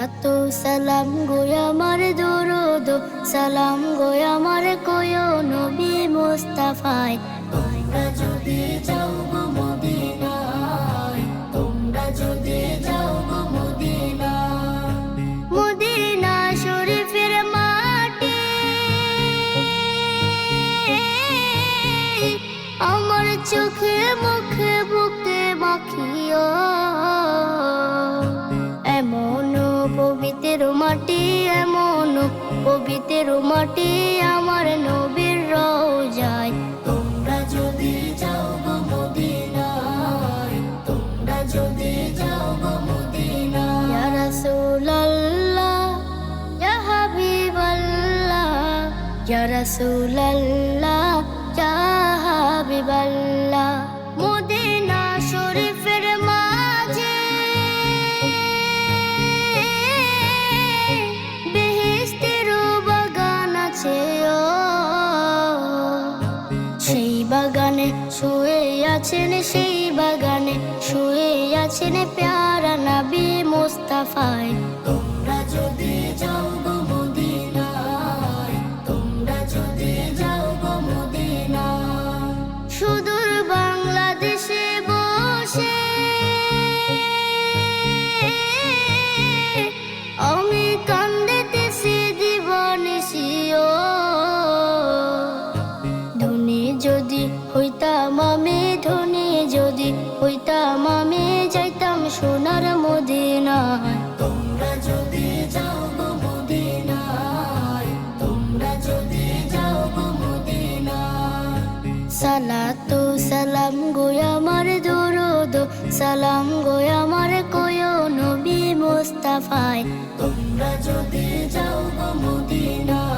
তো সালাম গো আমার দরুদ সালাম গো আমার কয়ো নবী মুস্তাফায়। তোমরা যদি যাও গো মদিনায়, তোমরা যদি যাও গো মদিনায়, মদিনা শরীফের মাটি আমার চোখে মুখে বুকে মাখিও। এমন পবিত্র মাটি, এমন পবিত্র মাটি আমার নবীর রওজায়। তোমরা যদি যাও গো মদিনায়, তোমরা যদি যাও গো মদিনায়। ইয়া রাসূলুল্লাহ ইয়া হাবিবাল্লাহ, ইয়া রাসূলুল্লাহ ইয়া হাবিবাল্লাহ। মদিনা শরীফের মাঝে বেহেশতের বাগান আছে, সেই বাগানে শুয়ে আছেন, সেই বাগানে শুয়ে আছেন প্যারা নবী মুস্তাফায়। তোমরা যদি যাও গো মদিনায়, তোমরা যদি যাও গো মদিনায়। সুদূর বাংলাদেশে বসে আমি কান্দিতেছি দিবানিশিও। ধনী যদি হইতাম আমি, ধনী যদি হইতাম আমি, যাইতাম সোনার মদিনায়। তোমরা যদি যাও গো মদিনায়, তোমরা যদি যাও গো মদিনায়। সালাতু সালাম গো আমার দরুদ সালাম গো আমার কয়ো নবী মুস্তাফায়। তোমরা যদি যাও গো মদিনায়।